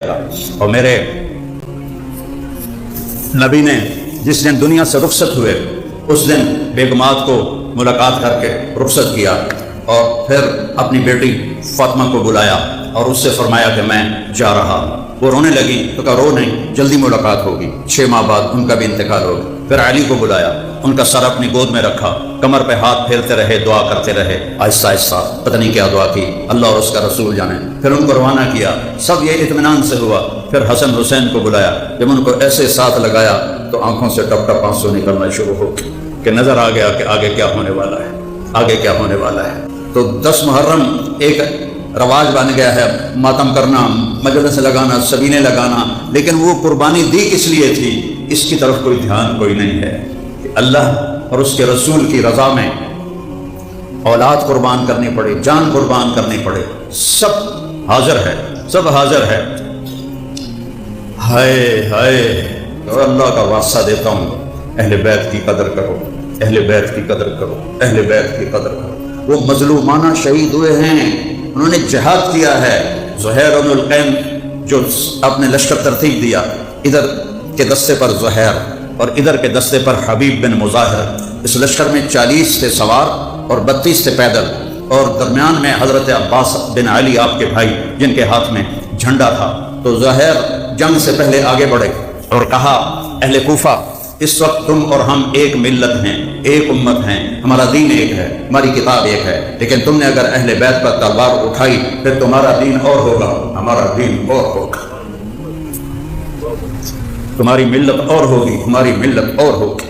اور میرے نبی نے جس دن دنیا سے رخصت ہوئے اس دن بیگمات کو ملاقات کر کے رخصت کیا اور پھر اپنی بیٹی فاطمہ کو بلایا اور اس سے فرمایا کہ میں جا رہا۔ وہ رونے لگی تو کہا رو نہیں، جلدی ملاقات ہوگی۔ 6 ماہ بعد ان کا بھی انتقال ہو گیا۔ پھر علی کو بلایا، ان کا سر اپنی گود میں رکھا، کمر پہ ہاتھ پھیرتے رہے، دعا کرتے رہے، آہستہ آہستہ پتہ نہیں کیا دعا کی، اللہ اور اس کا رسول جانے۔ پھر ان کو روانہ کیا، سب یہ اطمینان سے ہوا۔ پھر حسن حسین کو بلایا، جب ان کو ایسے ساتھ لگایا تو آنکھوں سے ٹپ ٹپ آنسو نکلنا شروع ہو کہ نظر آ گیا کہ آگے کیا ہونے والا ہے، آگے کیا ہونے والا ہے۔ تو 10 محرم ایک رواج بن گیا ہے، ماتم کرنا، مجلس لگانا، سبینے لگانا، لیکن وہ قربانی دی کس لیے تھی اس کی طرف کوئی دھیان کوئی نہیں ہے کہ اللہ اور اس کے رسول کی رضا میں اولاد قربان کرنی پڑے، جان قربان کرنی پڑے، سب حاضر ہے، سب حاضر ہے۔ ہائے ہائے، اور اللہ کا واسطہ دیتا ہوں، اہل بیت کی قدر کرو، اہل بیت کی قدر کرو، اہل بیت کی قدر کرو۔ وہ مظلومانہ شہید ہوئے ہیں، انہوں نے جہاد کیا ہے۔ زہیر بن القیم جو اپنے لشکر ترتیب دیا، ادھر کے دستے پر زہیر اور ادھر کے دستے پر حبیب بن مظاہر، اس لشکر میں 40 تھے سوار اور 32 تھے پیدل، اور درمیان میں حضرت عباس بن علی آپ کے بھائی جن کے ہاتھ میں جھنڈا تھا۔ تو زہیر جنگ سے پہلے آگے بڑھے اور کہا اہل کوفہ، اس وقت تم اور ہم ایک ملت ہیں، ایک امت ہیں، ہمارا دین ایک ہے، ہماری کتاب ایک ہے، لیکن تم نے اگر اہل بیت پر تلوار اٹھائی پھر تمہارا دین اور ہوگا، ہمارا دین اور ہوگا، تمہاری ملت اور ہوگی، ہماری ملت اور ہوگی۔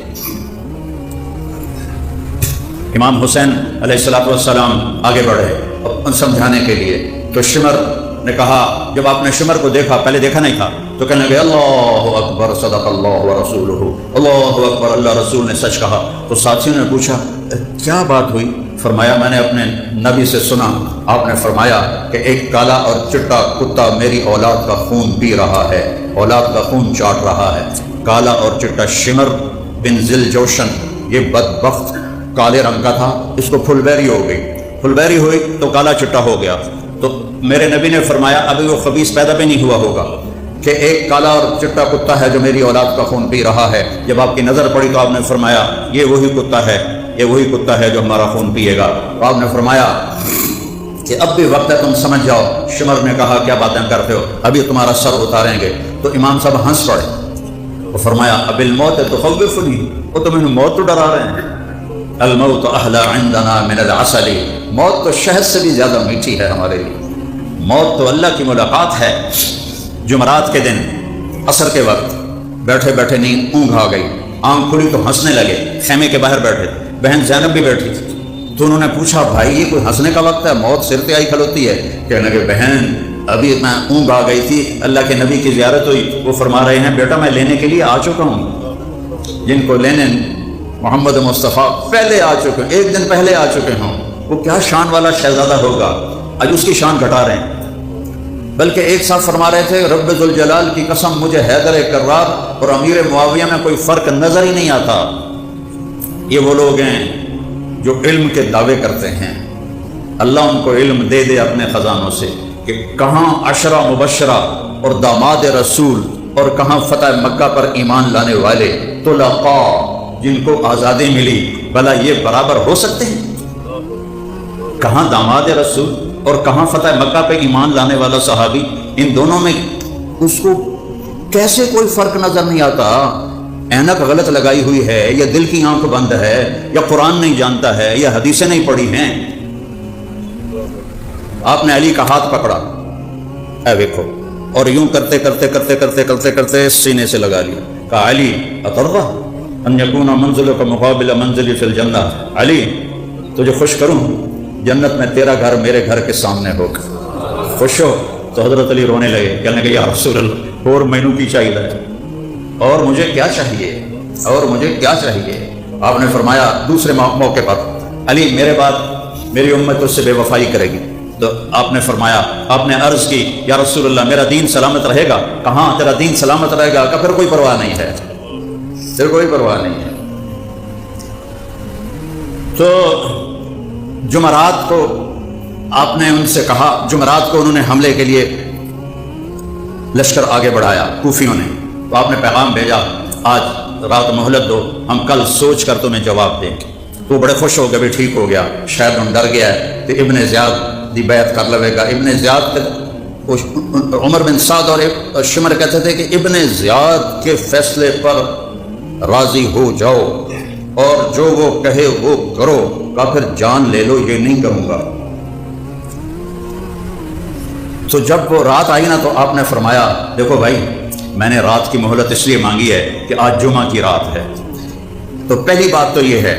امام حسین علیہ السلام آگے بڑھے اور سمجھانے کے لیے، تو شمر نے کہا، جب آپ نے شمر کو دیکھا، پہلے دیکھا نہیں تھا، تو کہنے لگے اللہ اکبر صدق اللہ ورسولہ، اللہ اکبر، اللہ رسول نے سچ کہا۔ تو ساتھیوں نے پوچھا کیا بات ہوئی؟ فرمایا میں نے اپنے نبی سے سنا، آپ نے فرمایا کہ ایک کالا اور چٹا کتا میری اولاد کا خون پی رہا ہے، اولاد کا خون چاٹ رہا ہے۔ کالا اور چٹا شمر بن ذل جوشن، یہ بدبخت کالے رنگ کا تھا، اس کو پھل بیری ہو گئی، پھل بیری ہوئی تو کالا چٹا ہو گیا۔ تو میرے نبی نے فرمایا ابھی وہ خبیث پیدا بھی نہیں ہوا ہوگا کہ ایک کالا اور چٹا کتا ہے جو میری اولاد کا خون پی رہا ہے۔ جب آپ کی نظر پڑی تو آپ نے فرمایا یہ وہی کتا ہے، یہ وہی کتا ہے جو ہمارا خون پیے گا۔ تو آپ نے فرمایا کہ اب بھی وقت ہے، تم سمجھ جاؤ۔ شمر نے کہا کیا باتیں کرتے ہو، ابھی تمہارا سر اتاریں گے۔ تو امام صاحب ہنس پڑے، وہ فرمایا اب الموت تخوفنی، وہ تمہیں موت تو ڈرا رہے ہیں۔ الموت احلی عندنا من العسل، موت تو شہد سے بھی زیادہ میٹھی ہے ہمارے لیے، موت تو اللہ کی ملاقات ہے۔ جمعرات کے دن عصر کے وقت بیٹھے بیٹھے نیند اونگ آ گئی، آنکھ کھلی تو ہنسنے لگے، خیمے کے باہر بیٹھے، بہن زینب بھی بیٹھی تھی۔ تو انہوں نے پوچھا بھائی یہ کوئی ہنسنے کا وقت ہے، موت سر پہ آئی کھلوتی ہے؟ کہنے لگے بہن ابھی میں اونگ آ گئی تھی، اللہ کے نبی کی زیارت ہوئی، وہ فرما رہے ہیں بیٹا میں لینے کے لیے آ چکا ہوں، جن کو لینے محمد مصطفیٰ پہلے آ چکے، ایک دن پہلے آ چکے ہوں۔ وہ کیا شان والا شہزادہ ہوگا، آج اس کی شان گھٹا رہے ہیں۔ بلکہ ایک صاحب فرما رہے تھے رب ذوالجلال کی قسم مجھے حیدر کرار اور امیر معاویہ میں کوئی فرق نظر ہی نہیں آتا۔ یہ وہ لوگ ہیں جو علم کے دعوے کرتے ہیں، اللہ ان کو علم دے دے اپنے خزانوں سے کہ کہاں عشرہ مبشرہ اور داماد رسول اور کہاں فتح مکہ پر ایمان لانے والے طلقاء جن کو آزادی ملی، بھلا یہ برابر ہو سکتے ہیں؟ کہاں داماد رسول اور کہاں فتح مکہ پہ ایمان لانے والا صحابی، ان دونوں میں اس کو کیسے کوئی فرق نظر نہیں آتا؟ اینک غلط لگائی ہوئی ہے یا دل کی آنکھ بند ہے یا قرآن نہیں جانتا ہے یا حدیثیں نہیں پڑھی ہیں۔ آپ نے علی کا ہاتھ پکڑا، اے دیکھو، اور یوں کرتے کرتے کرتے کرتے کرتے کرتے سینے سے لگا لیا، کہا علی اترضی ان یکون منزلک مقابل منزلی فی الجنہ، علی تجھے خوش کروں جنت میں تیرا گھر میرے گھر کے سامنے ہوگا، خوش ہو؟ تو حضرت علی رونے لگے، کہنے لگے یا رسول اللہ اور مینوں کی چاہیے، اور مجھے کیا چاہیے، اور مجھے کیا چاہیے؟ آپ نے فرمایا دوسرے موقع پر علی میرے بعد میری امت اس سے بے وفائی کرے گی۔ تو آپ نے فرمایا، آپ نے عرض کی یا رسول اللہ میرا دین سلامت رہے گا؟ کہاں تیرا دین سلامت رہے گا؟ کہ پھر کوئی پرواہ نہیں ہے، پھر کوئی پرواہ نہیں ہے۔ تو جمعرات کو آپ نے ان سے کہا، جمعرات کو انہوں نے حملے کے لیے لشکر آگے بڑھایا کوفیوں نے، تو آپ نے پیغام بھیجا آج رات مہلت دو، ہم کل سوچ کر تمہیں جواب دیں گے۔ تو بڑے خوش ہو گئے بھی ٹھیک ہو گیا، شاید ہم ڈر گیا ہے تو ابن زیاد دی بیعت کر لوے گا۔ ابن زیاد عمر بن سعد اور شمر کہتے تھے کہ ابن زیاد کے فیصلے پر راضی ہو جاؤ اور جو وہ کہے وہ کرو، کافر جان لے لو یہ نہیں کروں گا۔ تو جب وہ رات آئی نا تو آپ نے فرمایا دیکھو بھائی میں نے رات کی مہلت اس لیے مانگی ہے کہ آج جمعہ کی رات ہے، تو پہلی بات تو یہ ہے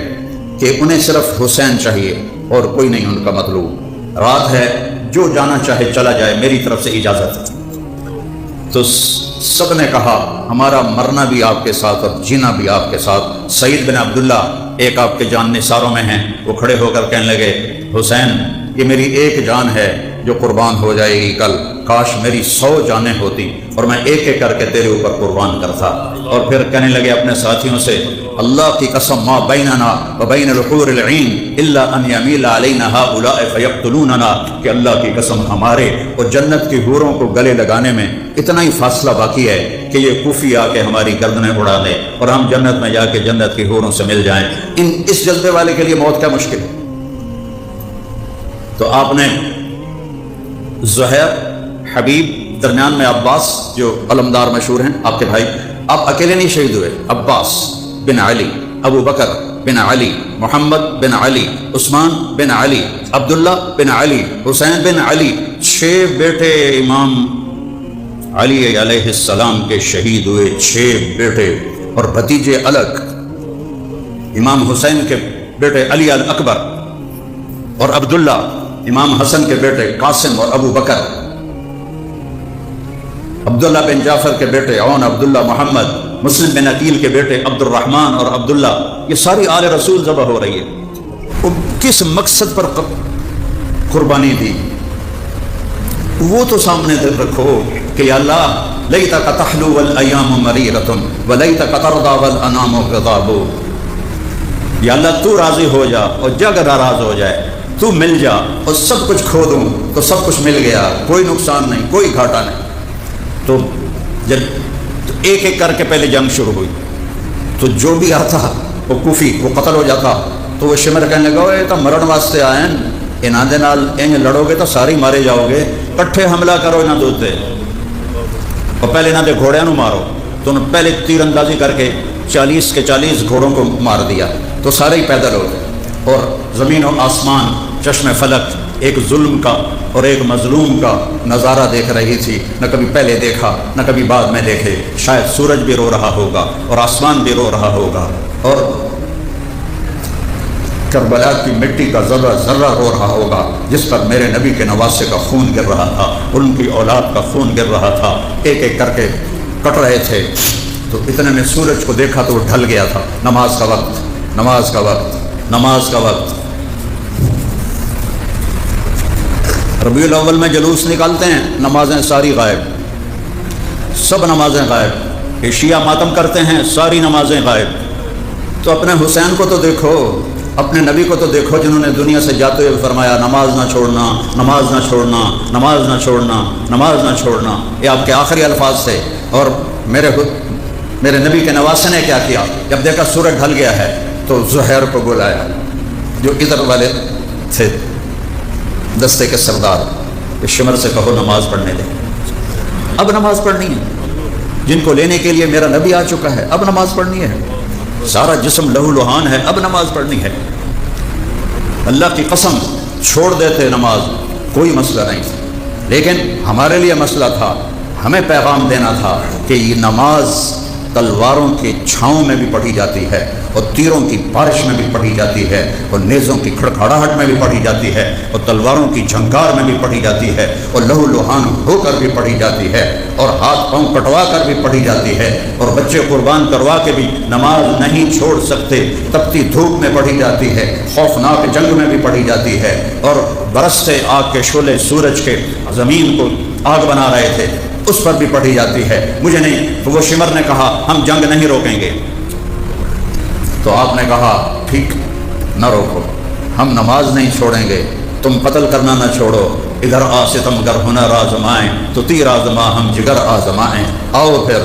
کہ انہیں صرف حسین چاہیے اور کوئی نہیں ان کا مطلوب، رات ہے جو جانا چاہے چلا جائے، میری طرف سے اجازت ہے۔ تو سب نے کہا ہمارا مرنا بھی آپ کے ساتھ اور جینا بھی آپ کے ساتھ۔ سعید بن عبداللہ ایک آپ کے جان نثاروں میں ہیں، وہ کھڑے ہو کر کہنے لگے حسین یہ میری ایک جان ہے جو قربان ہو جائے گی کل، کاش میری 100 جانیں ہوتی اور میں ایک ایک کر کے تیرے اوپر قربان کرتا۔ اور پھر کہنے لگے اپنے ساتھیوں سے اللہ کی قسم ما بیننا و بین الحور العین الا ان یمیل علینا ہؤلاء فیقتلوننا، کہ اللہ کی قسم ہمارے اور جنت کی حوروں کو گلے لگانے میں اتنا ہی فاصلہ باقی ہے کہ یہ کوفی آ کے ہماری گردنیں اڑا دے اور ہم جنت میں جا کے جنت کی حوروں سے مل جائیں۔ اس جذبے والے کے لیے موت کیا مشکل ہے۔ تو آپ نے زہیر، حبیب، درمیان میں عباس جو علمدار مشہور ہیں آپ کے بھائی، آپ اکیلے نہیں شہید ہوئے، عباس بن علی، ابو بکر بن علی، محمد بن علی، عثمان بن علی، عبداللہ بن علی، حسین بن علی، 6 بیٹے امام علی علیہ السلام کے شہید ہوئے، 6 بیٹے اور بھتیجے الگ، امام حسین کے بیٹے علی الاکبر اور عبداللہ، امام حسن کے بیٹے قاسم اور ابو بکر، عبداللہ بن جعفر کے بیٹے عون، عبداللہ محمد، مسلم بن عقیل کے بیٹے عبد الرحمن اور عبداللہ، یہ ساری آل رسول ذبح ہو رہی ہے۔ وہ کس مقصد پر قربانی دی وہ تو سامنے رکھو کہ یا اللہ لیتک تحلو والایام مریرۃ ولیتک ترضی والانام غضاب، یا اللہ تو راضی ہو جا اور جگ ناراض ہو جائے، تو مل جا اور سب کچھ کھو دوں تو سب کچھ مل گیا، کوئی نقصان نہیں، کوئی گھاٹا نہیں۔ تو جب ایک ایک کر کے پہلے جنگ شروع ہوئی تو جو بھی آتا وہ کوفی وہ قتل ہو جاتا، تو وہ شمر کہنے لگا یہ تو مرن واسطے آئے ہیں، انہاں دے نال انج لڑو گے تو ساری مارے جاؤ گے، کٹھے حملہ کرو انہاں دوتے اور پہلے انہاں دے گھوڑیاں نو مارو۔ تو انہوں نے پہلے تیر اندازی کر کے 40 کے 40 گھوڑوں کو مار دیا، تو سارے ہی پیدل ہو گئے اور زمین و آسمان چشم فلک ایک ظلم کا اور ایک مظلوم کا نظارہ دیکھ رہی تھی، نہ کبھی پہلے دیکھا نہ کبھی بعد میں دیکھے۔ شاید سورج بھی رو رہا ہوگا اور آسمان بھی رو رہا ہوگا اور کربلا کی مٹی کا ذرہ ذرہ رو رہا ہوگا جس پر میرے نبی کے نواسے کا خون گر رہا تھا، ان کی اولاد کا خون گر رہا تھا، ایک ایک کر کے کٹ رہے تھے۔ تو اتنے میں سورج کو دیکھا تو وہ ڈھل گیا تھا، نماز کا وقت، نماز کا وقت، نماز کا وقت۔ ربیع الاول میں جلوس نکالتے ہیں، نمازیں ساری غائب، سب نمازیں غائب۔ یہ شیعہ ماتم کرتے ہیں، ساری نمازیں غائب۔ تو اپنے حسین کو تو دیکھو، اپنے نبی کو تو دیکھو جنہوں نے دنیا سے جاتے ہوئے فرمایا نماز نہ چھوڑنا، نماز نہ چھوڑنا، نماز نہ چھوڑنا، نماز نہ چھوڑنا، یہ آپ کے آخری الفاظ تھے۔ اور میرے نبی کے نواسے نے کیا کیا؟ جب دیکھا سورج ڈھل گیا ہے تو زہیر کو بلایا جو ادھر والے تھے دستے کے سردار، اس شمر سے کہو نماز پڑھنے دیں، اب نماز پڑھنی ہے، جن کو لینے کے لیے میرا نبی آ چکا ہے، اب نماز پڑھنی ہے، سارا جسم لہو لہان ہے، اب نماز پڑھنی ہے۔ اللہ کی قسم چھوڑ دیتے نماز، کوئی مسئلہ نہیں، لیکن ہمارے لیے مسئلہ تھا، ہمیں پیغام دینا تھا کہ یہ نماز تلواروں کی چھاؤں میں بھی پڑھی جاتی ہے اور تیروں کی بارش میں بھی پڑھی جاتی ہے اور نیزوں کی کھڑکھڑاہٹ میں بھی پڑھی جاتی ہے اور تلواروں کی جھنکار میں بھی پڑھی جاتی ہے اور لہو لہان ہو کر بھی پڑھی جاتی ہے اور ہاتھ پاؤں کٹوا کر بھی پڑھی جاتی ہے اور بچے قربان کروا کے بھی نماز نہیں چھوڑ سکتے، تپتی دھوپ میں پڑھی جاتی ہے، خوفناک جنگ میں بھی پڑھی جاتی ہے، اور برستے آگ کے شعلے سورج کے زمین کو آگ بنا رہے تھے اس پر بھی پڑھی جاتی ہے۔ مجھے نہیں، تو وہ شمر نے کہا ہم جنگ نہیں روکیں گے، تو آپ نے کہا ٹھیک نہ روکو، ہم نماز نہیں چھوڑیں گے، تم قتل کرنا نہ چھوڑو، ادھر آ ستمگر ہنر آزمائیں تو تیر آزما ہم جگر آزمائیں، آؤ پھر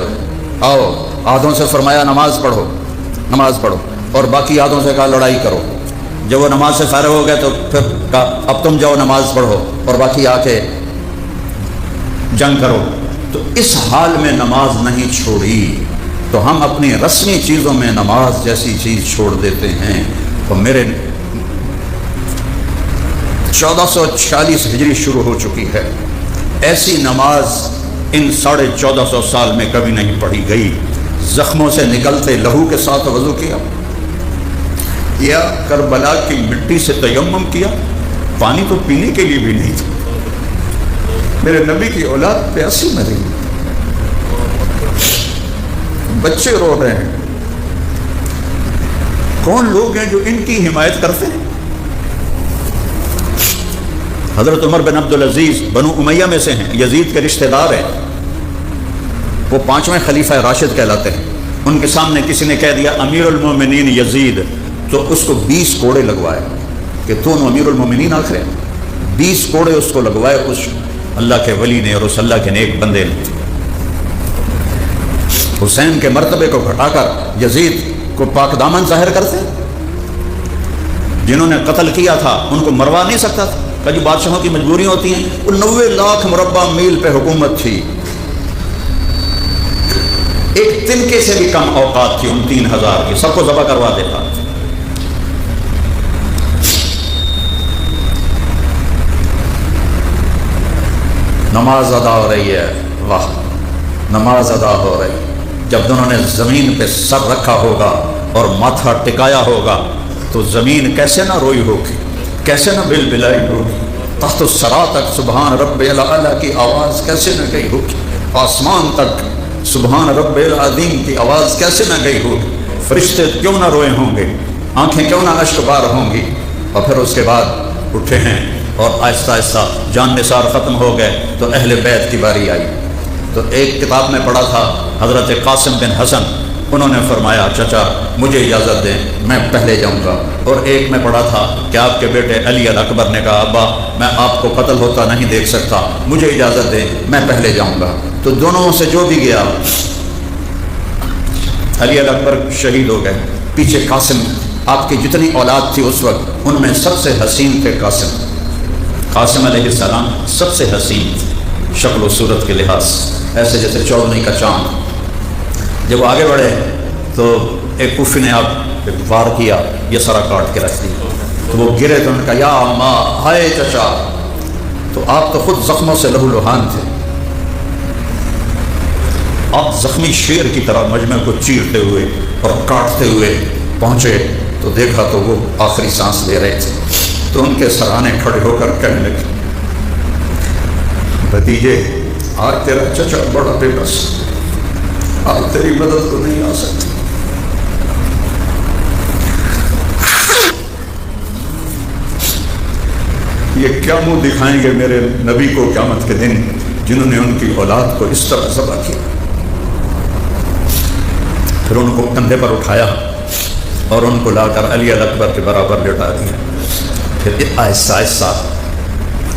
آؤ۔ آدھوں سے فرمایا نماز پڑھو، نماز پڑھو، اور باقی آدھوں سے کہا لڑائی کرو۔ جب وہ نماز سے فارغ ہو گئے تو پھر کہا اب تم جاؤ نماز پڑھو اور باقی آ کے جنگ کرو۔ تو اس حال میں نماز نہیں چھوڑی، تو ہم اپنی رسمی چیزوں میں نماز جیسی چیز چھوڑ دیتے ہیں۔ تو میرے 1440 ہجری شروع ہو چکی ہے، ایسی نماز ان 1450 سال میں کبھی نہیں پڑھی گئی۔ زخموں سے نکلتے لہو کے ساتھ وضو کیا، یا کربلا کی مٹی سے تیمم کیا، پانی تو پینے کے لیے بھی نہیں تھا۔ میرے نبی کی اولاد پیاسی مری، بچے رو رہے ہیں، کون لوگ ہیں جو ان کی حمایت کرتے ہیں؟ حضرت عمر بن عبدالعزیز بنو امیہ میں سے ہیں، یزید کے رشتہ دار ہیں، وہ 5ویں خلیفہ راشد کہلاتے ہیں۔ ان کے سامنے کسی نے کہہ دیا امیر المومنین یزید، تو اس کو 20 کوڑے لگوائے کہ تو امیر المومنین آخر ہے۔ 20 کوڑے اس کو لگوائے اس اللہ کے ولی نے اور اس اللہ کے نیک بندے نے۔ حسین کے مرتبے کو گھٹا کر یزید کو پاک دامن ظاہر کرتے، جنہوں نے قتل کیا تھا ان کو مروا نہیں سکتا تھا، کہ بادشاہوں کی مجبوری ہوتی ہیں۔ وہ 90 لاکھ مربع میل پہ حکومت تھی، ایک تنکے سے بھی کم اوقات تھی ان 3000 کی، سب کو ذبح کروا دیتا۔ نماز ادا ہو رہی ہے، واہ، نماز ادا ہو رہی۔ جب دونوں نے زمین پہ سر رکھا ہوگا اور ماتھا ٹکایا ہوگا تو زمین کیسے نہ روئی ہوگی، کیسے نہ بل بلائی ہوگی، تحت الثری تک سبحان رب الاعلی کی آواز کیسے نہ گئی ہوگی، آسمان تک سبحان رب العظیم کی آواز کیسے نہ گئی ہوگی، فرشتے کیوں نہ روئے ہوں گے، آنکھیں کیوں نہ اشک بار ہوں گی۔ اور پھر اس کے بعد اٹھے ہیں اور آہستہ آہستہ جان نثار ختم ہو گئے تو اہل بیت کی باری آئی۔ تو ایک کتاب میں پڑھا تھا حضرت قاسم بن حسن، انہوں نے فرمایا چچا مجھے اجازت دیں میں پہلے جاؤں گا، اور ایک میں پڑھا تھا کہ آپ کے بیٹے علی الاکبر نے کہا ابا میں آپ کو قتل ہوتا نہیں دیکھ سکتا، مجھے اجازت دیں میں پہلے جاؤں گا۔ تو دونوں سے جو بھی گیا، علی الاکبر شہید ہو گئے، پیچھے قاسم، آپ کی جتنی اولاد تھی اس وقت ان میں سب سے حسین تھے قاسم علیہ السلام، سب سے حسین شکل و صورت کے لحاظ، ایسے جیسے چودھری کا چاند۔ جب وہ آگے بڑھے تو ایک کوفی نے آپ وار کیا، یہ سرا کاٹ کے رکھ دی، تو وہ گرے تو ان کا یا ماں ہائے چچا، تو آپ تو خود زخموں سے لہو لہان تھے، آپ زخمی شیر کی طرح مجمع کو چیرتے ہوئے اور کاٹتے ہوئے پہنچے تو دیکھا تو وہ آخری سانس لے رہے تھے۔ تو ان کے سرانے کھڑے ہو کر کہنے لگے بھتیجے آج تیرا چچا بڑا بے بس، آج تیری مدد کو نہیں آ سکتی۔ یہ کیا منہ دکھائیں گے میرے نبی کو قیامت کے دن، جنہوں نے ان کی اولاد کو اس طرح ذبح کیا۔ پھر ان کو کندھے پر اٹھایا اور ان کو لا کر علی الاکبر کے برابر لٹا دیا۔ پھر آہستہ آہستہ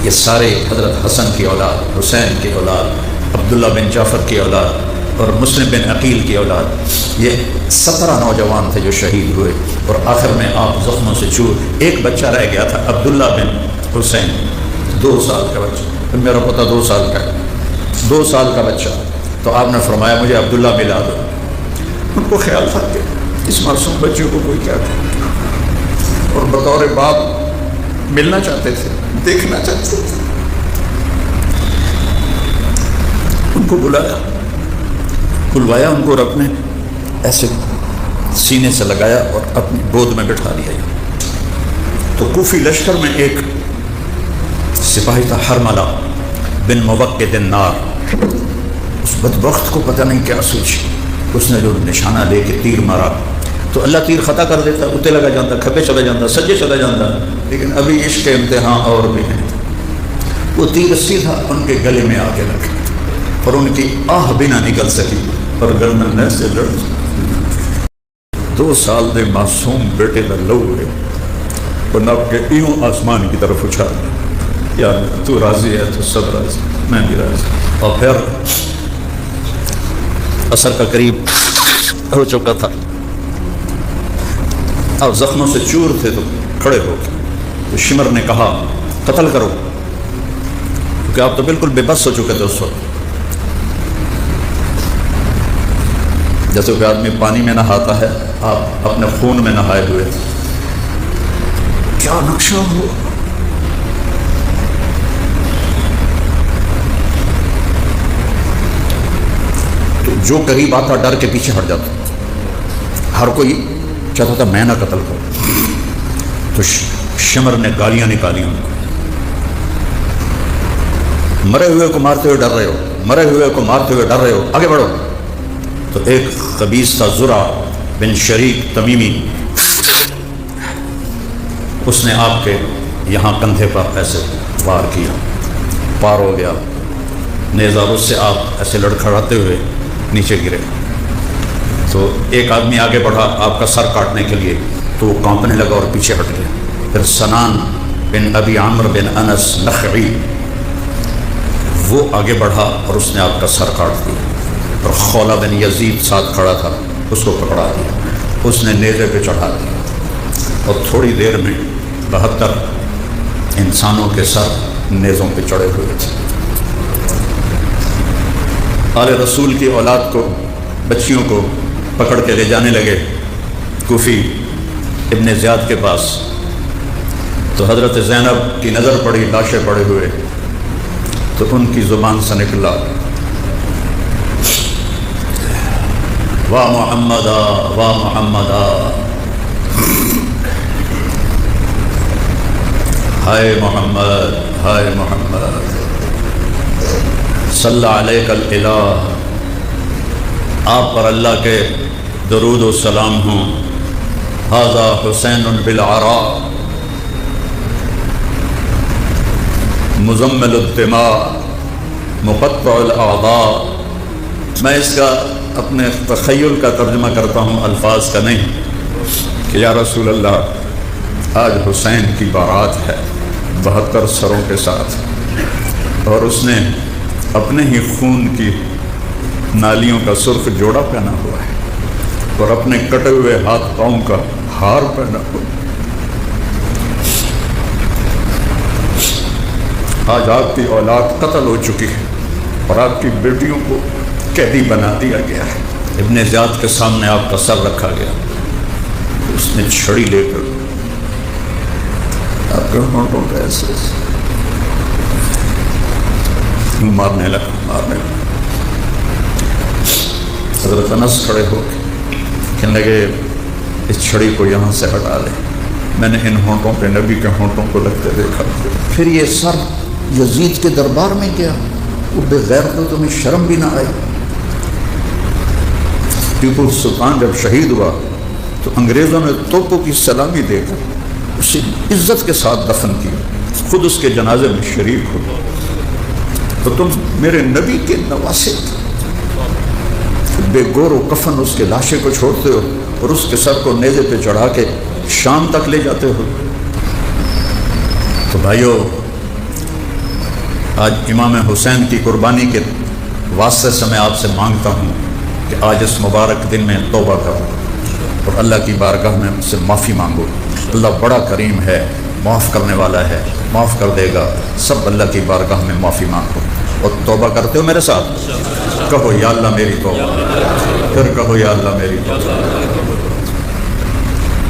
یہ سارے حضرت حسن کی اولاد، حسین کی اولاد، عبداللہ بن جعفر کی اولاد اور مسلم بن عقیل کی اولاد، یہ 17 نوجوان تھے جو شہید ہوئے، اور آخر میں آپ زخموں سے چور، ایک بچہ رہ گیا تھا عبداللہ بن حسین، 2 سال کا بچہ، میرا پتہ 2 سال کا ہے، 2 سال کا بچہ۔ تو آپ نے فرمایا مجھے عبداللہ ملا دو۔ ان کو خیال تھا کہ اس معصوم بچے کو کوئی کیا کرے، اور بطور باپ ملنا چاہتے تھے، دیکھنا چاہتے تھے۔ ان کو بلوایا، ان کو اپنے ایسے سینے سے لگایا اور اپنی گود میں بٹھا لیا۔ تو کوفی لشکر میں ایک سپاہی تھا حرملہ بن موقد النار، اس بدبخت کو پتہ نہیں کیا سوچی، اس نے جو نشانہ لے کے تیر مارا تو اللہ تیر خطا کر دیتا، اتنے لگا جاتا، کھبے چلا جاتا، سجے چلا جاتا، لیکن ابھی عشق کے امتحان اور بھی ہیں۔ وہ تیر سیدھا ان کے گلے میں آ کے لگا اور ان کی آہ بھی نہ نکل سکی اور گردن ایسے لڑ۔ 2 سال دے معصوم بیٹے دا لو ہوئے اور نب کے ایوں آسمان کی طرف اچھال، یا تو راضی ہے تو سب راضی، میں بھی راضی۔ اور پھر عصر کا قریب ہو چکا تھا، اب زخموں سے چور تھے تو کھڑے ہو گئے، تو شمر نے کہا قتل کرو، کیونکہ آپ تو بالکل بے بس ہو چکے تھے اس وقت، جیسے کہ آدمی پانی میں نہاتا ہے، آپ اپنے خون میں نہائے ہوئے تھے۔ کیا نقشہ ہوا! تو جو قریب آتا ڈر کے پیچھے ہٹ جاتا، ہر کوئی چاہتا تھا میں نہ قتل کروں۔ تو شمر نے گالیاں نکالی ان کو، مرے ہوئے کو مارتے ہوئے ڈر رہے ہو، مرے ہوئے کو مارتے ہوئے ڈر رہے ہو، آگے بڑھو۔ تو ایک خبیث تھا زرع بن شریک تمیمی، اس نے آپ کے یہاں کندھے پر ایسے وار کیا، پار ہو گیا نیزہ، اس سے آپ ایسے لڑکھڑاتے ہوئے نیچے گرے۔ تو ایک آدمی آگے بڑھا آپ کا سر کاٹنے کے لیے، تو وہ کانپنے لگا اور پیچھے ہٹ گیا۔ پھر سنان بن ابی عامر بن انس نخعی، وہ آگے بڑھا اور اس نے آپ کا سر کاٹ دیا، اور خولہ بن یزید ساتھ کھڑا تھا، اس کو پکڑا دیا، اس نے نیزے پہ چڑھا دیا، اور تھوڑی دیر میں 72 انسانوں کے سر نیزوں پہ چڑھے ہوئے تھے۔ آل رسول کی اولاد کو، بچیوں کو پکڑ کے لے جانے لگے کوفی ابن زیاد کے پاس، تو حضرت زینب کی نظر پڑی لاشیں پڑے ہوئے، تو ان کی زبان سے نکلا واہ محمدا واہ محمدا، ہائے محمد ہائے محمد، صلی علیک الالہ، آپ پر اللہ کے درود و سلام ہوں، ھذا حسین بالعراء مزمل الدماء مقطع الاعضاء۔ میں اس کا اپنے تخیل کا ترجمہ کرتا ہوں، الفاظ کا نہیں، کہ یا رسول اللہ آج حسین کی بارات ہے 72 سروں کے ساتھ، اور اس نے اپنے ہی خون کی نالیوں کا سرخ جوڑا پہنا ہوا ہے، اور اپنے کٹے ہوئے ہاتھ پاؤں کا ہار پہنا ہوا ہے۔ آج آپ کی اولاد قتل ہو چکی ہے، اور آپ کی بیٹیوں کو قیدی بنا دیا گیا ہے۔ ابن زیاد کے سامنے آپ کا سر رکھا گیا، اس نے چھڑی لے کر آپ کے ہونٹوں پہ ایسے مارنے لگا۔ حضرت انس کھڑے ہو کے کہنے لگے اس چھڑی کو یہاں سے ہٹا لے، میں نے ان ہونٹوں پہ نبی کے ہونٹوں کو لگتے دیکھا۔ پھر یہ سر یزید کے دربار میں گیا، وہ بغیر تو تمہیں شرم بھی نہ آئی۔ ٹیپو سلطان جب شہید ہوا تو انگریزوں نے توپوں کی سلامی دے کر اسے عزت کے ساتھ دفن کیا، خود اس کے جنازے میں شریک ہو۔ تو تم میرے نبی کے نواسے بے گور و کفن اس کے لاشے کو چھوڑتے ہو، اور اس کے سر کو نیزے پہ چڑھا کے شام تک لے جاتے ہو۔ تو بھائیو، آج امام حسین کی قربانی کے واسطے سے میں آپ سے مانگتا ہوں کہ آج اس مبارک دن میں توبہ کرو اور اللہ کی بارگاہ میں مجھ سے معافی مانگو۔ اللہ بڑا کریم ہے، معاف کرنے والا ہے، معاف کر دے گا۔ سب اللہ کی بارگاہ میں معافی مانگو اور توبہ کرتے ہو میرے ساتھ؟ کہو یا اللہ میری توبہ، پھر کہو یا اللہ میری توبہ،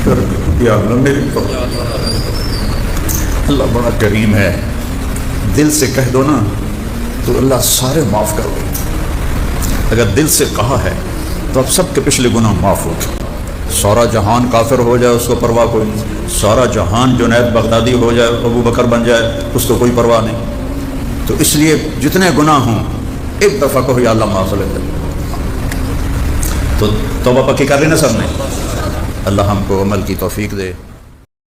پھر یا اللہ میری توبہ۔ اللہ بڑا کریم ہے، دل سے کہہ دو نا تو اللہ سارے معاف کر دے۔ اگر دل سے کہا ہے تو اب سب کے پچھلے گناہ معاف ہو گئے۔ سارا جہان کافر ہو جائے اس کو پرواہ کوئی نہیں، سارا جہان جنید بغدادی ہو جائے، ابو بکر بن جائے، اس کو کوئی پرواہ نہیں۔ تو اس لیے جتنے گناہ ہوں ایک دفعہ کہو یا اللہ معاف لے دے، تو توبہ پکی کر لی نا سب نے۔ اللہ ہم کو عمل کی توفیق دے۔